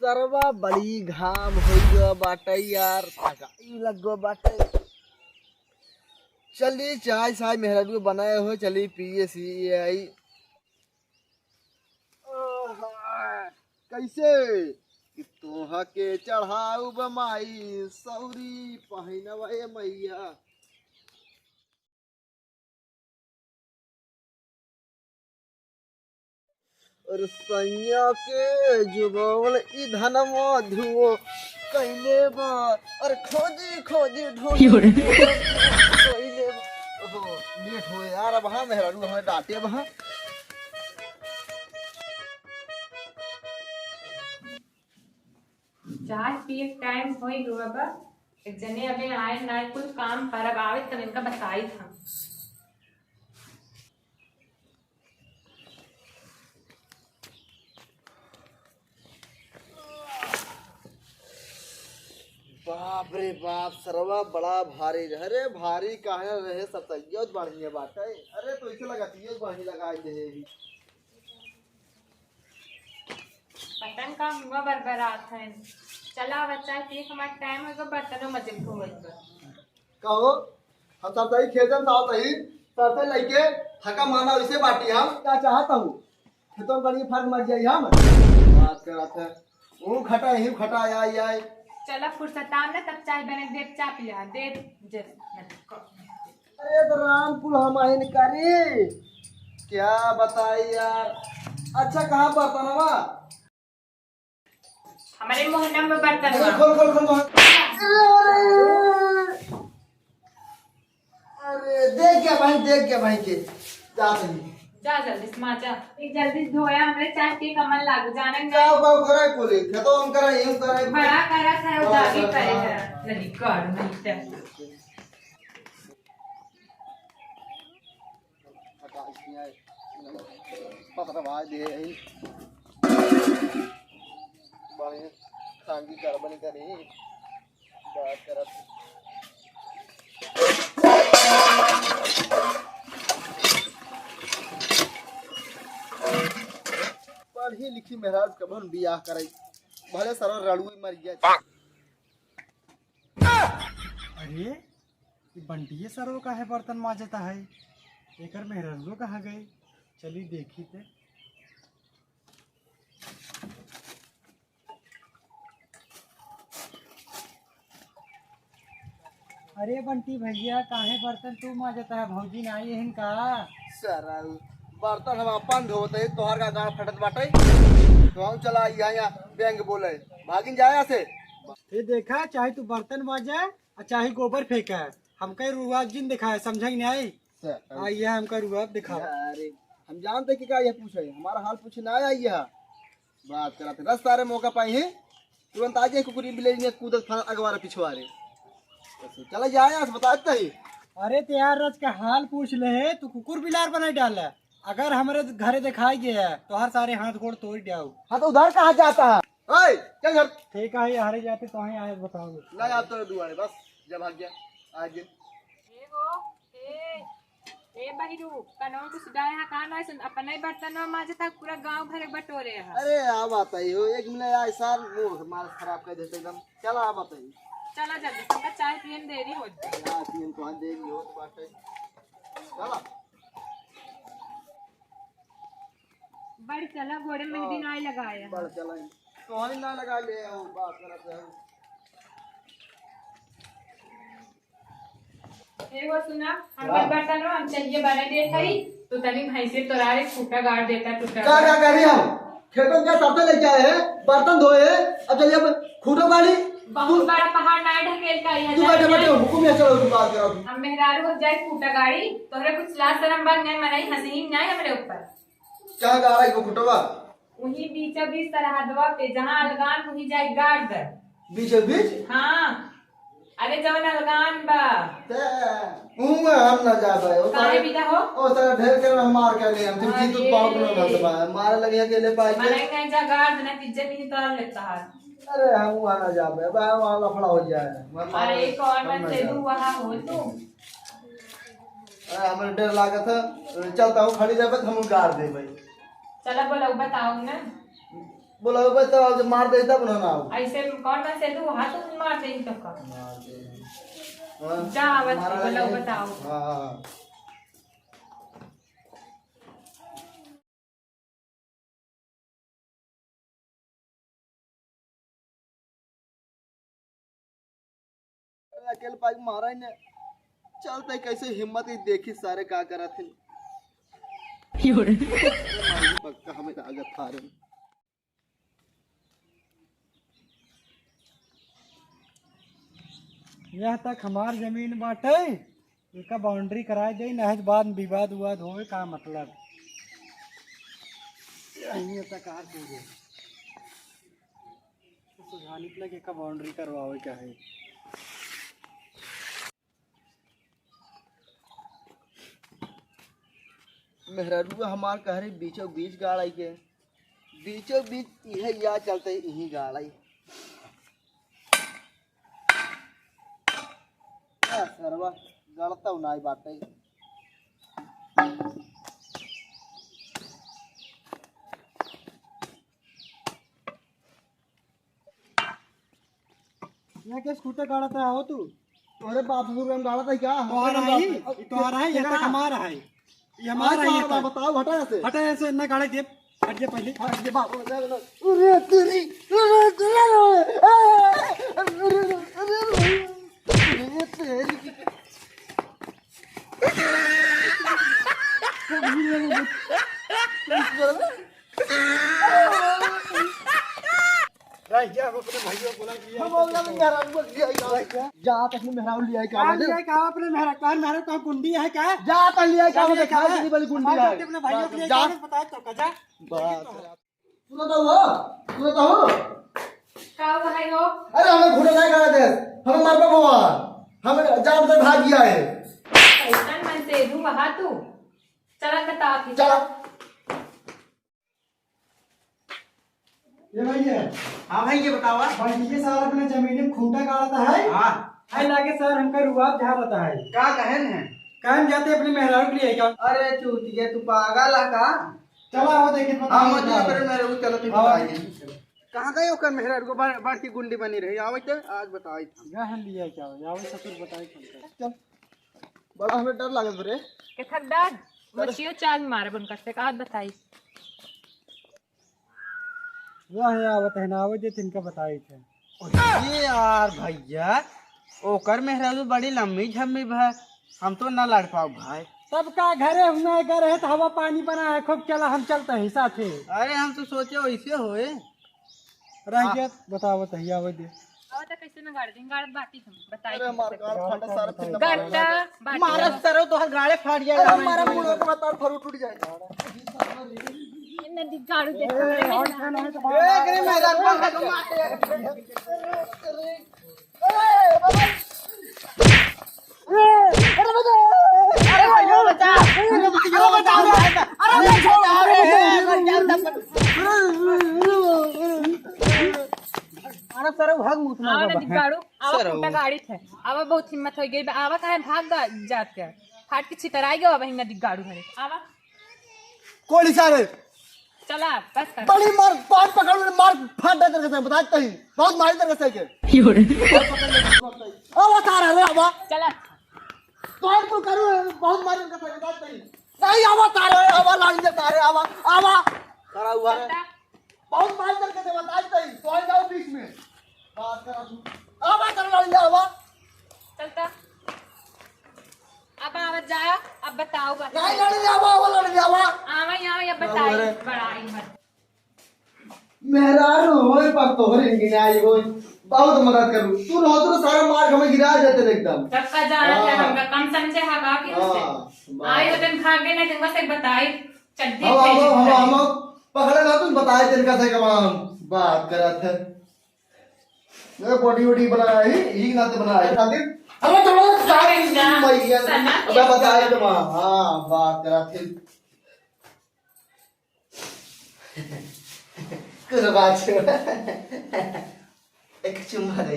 सरवा बड़ी घाम हो बाटे यार, थकाई लगो बाटे। चलिए चाय साय मेहरारू बनाए हो, चलिए पिए सी आई। कैसे कि तोहा के चढ़ाऊ बमाई सौरी पहिनवे मैया। और सैया के जुगल ई धनमा धुओ कैले बा। और खोजी खोजी ढूंढी कैले बा। ओहो लेट हो यार, अब हाँ मेहरारू हमें डांटे वहाँ। चाय पिए टाइम हो ही गया बा। एक जने अबे आए ना कुछ काम परब आवे तब इनका बताई था। बाप रे बाप, सरवा बड़ा भारी रहे। अरे भारी काहे रहे, सतैया बढ़िया बात है। अरे तो इसे लगाती है बढ़िया लगा दे। पतन का हुआ बरबरात है। चला बच्चा पिए हमारा टाइम होगा, बर्तनों मजे को होगा। कहो हम सरसई खेतन साथ ही सरसई लेके थका माना इसे बाटी हम क्या चाहता हूँ। खेतों में बड़ी फर्क मर जाई हम बात करत है। वो खटा ही खटा आई आई। चला फुर्सत आम ना तब चाय बने दे, चा पिला दे जे। अरे तो रामपुर हम आइन करी क्या बताई यार। अच्छा कहाँ बर्तन हवा हमारे मोहल्ले में बर्तन खोल हुआ। खोल खोल खोल। अरे देख क्या भाई के जा सही जा जल्दी समाचा एक जल्दी धोया हमरे चाय पी कमल लागू जाने जाओ बाबू करे कोले खेतो हम करे यूं करे बड़ा करा था उदागी करे है नहीं कर नहीं ते पकड़ भाई दे यही बाणी सांगी कर बनी करी बात करत। पढ़ी लिखी मेहराज कबन बियाह करे भले सरल रड़ुई मर गया। अरे ये बंटिये सरो का है बर्तन मांजता है, एकर मेहरजो कहाँ गए। चली देखी ते। अरे बंटी भैया काहे बर्तन तू मांजता है, भौजी ना आई का। सरल बर्तन हम अपन धोते तोहर का गांव फटत बाटे तो हम चला यहाँ बैंक बोले भागिन जाया से। ये देखा चाहे तू बर्तन मांजे और चाहे गोबर फेंका, हमका रुआब जिन दिखाए समझ नहीं आई। आइए हमका रुआब दिखा। अरे हम जानते कि क्या ये पूछे हमारा हाल पूछे ना आई है बात कराते 10 सारे मौका पाई है तुरंत आ जाए कुकुरी विलेज में कूदत फान अगवारा पिछवारे चला जाए बताते ही। अरे त्यार रज का हाल पूछ ले, तू कुकुर बिलार बना डाला। अगर हमारे घरे दिखाई गया तो हर सारे हाथ गोड़ तोड़ जाओ। हाँ तो उधर कहाँ जाता है ओए क्या घर ठीक है हरे जाते तो ही आए बताओगे ना आप तो दुआरे बस जब भाग गया आज दिन ए वो ए बहिरू कनो कुछ डाय हा का ना सुन अपने बर्तन में माजता पूरा गांव भर बटोरे है। अरे आ बताइए हो एक मिनट यार साल वो माल खराब कर देते एकदम चला आ बताइए। चला जल्दी सबका चाय पिए देरी हो यार तीन तो देगी हो तो बात है चला बड़ी चला घोड़े मेहंदी ना लगाया बड़ चला तो ही ना लगा ले वो बात करते हैं। ए वो सुना हमारे बर्तन हम चाहिए बने दे खरी तो तनी भैंसे तोरारे फूटा गाड़ देता टूटा क्या कर रही हम खेतों क्या सबसे लेके आए हैं बर्तन धोए अब चलिए अब खूटो गाड़ी बहुत बड़ा पहाड़ ना ढकेल का है। तू बैठे बैठे हुकुम या चलो तू बात करो हम मेहरारू हो जाए फूटा गाड़ी तोहरे कुछ लाज शर्म बन गए मनाई हंसी नहीं हमरे ऊपर क्या गा रहा है वो खूटोवा वही बीचा बीच सरहदवा पे जहाँ अलगान वही जाए गाड़ दे बीच बीच हाँ अरे जवन अलगान बा हम ना जा पाए ओ काहे बिदा हो ओ सारा ढेर के हम मार के ले हम तुम जीत बहुत लोग ना दबा मारे लगे अकेले पाए मनाई नहीं जा गाड़ देना इज्जत नहीं तोड़ लेता है। अरे हम वहां ना जा पाए भाई वहां लफड़ा हो जाए अरे एक और मन से दू वहां हो तू अरे हमें डर लागत है चलता हूँ खड़ी रह हम गाड़ दे भाई चला बोलो बताओ ना बोला तो आज मार देता बना ना ऐसे कौन से तू हाथ तो मार दे तो का मार दे जा आवत बोलो बताओ। हाँ अकेले पाई मारा ही ने चलते कैसे हिम्मत ही देखी सारे का करा थे पक्का हमें आगत था रे यह तक हमार जमीन बाटे इसका बाउंड्री कराए दे नहज बाद में विवाद उवाद होए का मतलब यही तक कार पूरे तो सुझा निकला कि का बाउंड्री करवाओ क्या है। मेहरारू हमार कह रही बीचों बीच गाड़ी के बीचों बीच यह या चलते यही गाड़ी सरवा गड़ता उनाई बाटे यहाँ के स्कूटर गाड़ता हो तू तोरे बाप में गाड़ा था क्या तुम्हारा है ये तक हमारा है ये हमारा है ये तक। बताओ हटा ऐसे हटा ऐसे ना गाड़ी दे हट जा पहले हट जा बाप अरे तेरी अरे तेरी राय जा अपने भाइयों बोला कि हम बोल रहे मेहरारू बोल लिया क्या जा तक मेहरारू लिया क्या क्या लिया क्या अपने मेहरा का कुंडी है क्या जा तक लिया क्या मुझे खा नहीं वाली गुंडी है अपने भाइयों के लिए जा बता तो कजा बात सुनो तो हो का भाई हो अरे हमें घूटे नहीं करा दे हमें मार बाबा हमें जान से भाग गया है ऐसा मन से दू वहां तू चला बता चला ये भाई है हाँ भाई ये बतावा भाई ये सार अपने जमीन में खूंटा गाड़ता है हाँ है लाके सर हमका रुआब झा रहता है क्या कहन है काम जाते अपने मेहरारू के लिए क्या अरे चूतिया तू पागल है का चला हो देखे हाँ मत करे मेरे को चलो तू हाँ। बताइए कहाँ गए ओकर मेहरारू को बाढ़ की गुंडी बनी रही आवे तो आज बताई गहन लिया क्या हो यावे ससुर बताई चल बड़ा हमें डर लागत रे के थक डर मचियो चाल मारे बन करते का बताई वह है आवत है ना आवत जे तिनका बताई थे ये यार भैया ओकर मेहरारू बड़ी लंबी झम्मी है हम तो ना लड़ पाओ भाई सबका घरे हुआ घर है तो हवा पानी बना है खूब चला हम चलते हैं साथे अरे हम तो सोचे वैसे होए रह गया बताओ तो आवत दे और तो कैसे में गाड़ दें गाड़ बाटी हम बताई अरे मार गाल फटा सारा फिर गाड़ता बाटी मारा सरो तो हर गाड़े फाड़ जाएगा अरे हमारा मुंह को बता फरू टूट जाएगा नदी गाड़ू दे ए करे मेहरारू को मारते अरे सर भाग मुत आवा नदी गाड़ू आवा फूटा गाड़ी थे आवा बहुत हिम्मत हो गई आवा काहे भाग जात के फाट के छितराई गयो वही नदी गाड़ू घरे आवा कोली सारे चला बस कर बड़ी मार पान पकड़ मार फाड़ दे करके बताते ही बहुत मारी करके के अब तारा रे अब चला पान को करू बहुत मारी करके बताते ही नहीं अब तारा अब लाइन दे तारे अब तारा हुआ रे बहुत मारी करके बताते ही तो जाओ बीच में बात करा तू अब तारा लाइन दे अब चलता अब आवाज जाया अब बताओ बस नहीं लड़ जावा लड़ जावा आवा यहाँ या बताई बड़ाई मत मेहरारू होए पर तोहरे गिनाई होए बहुत मदद करू तू रहो तो सारा मार हमें गिरा देते एकदम सबका जाना है हमका कम समझे हगा के उससे आए होतन भागे ना तुमको से बताई चड्डी हम पकड़े ना तुम बताए तिनका से कमाम बात करा थे मैं बॉडी वॉडी बनाया ही ना तो बनाया खातिर अरे चलो सारे मैया अबे बताए तुम हां बात करा थे कुछ बात एक चुम्मा दे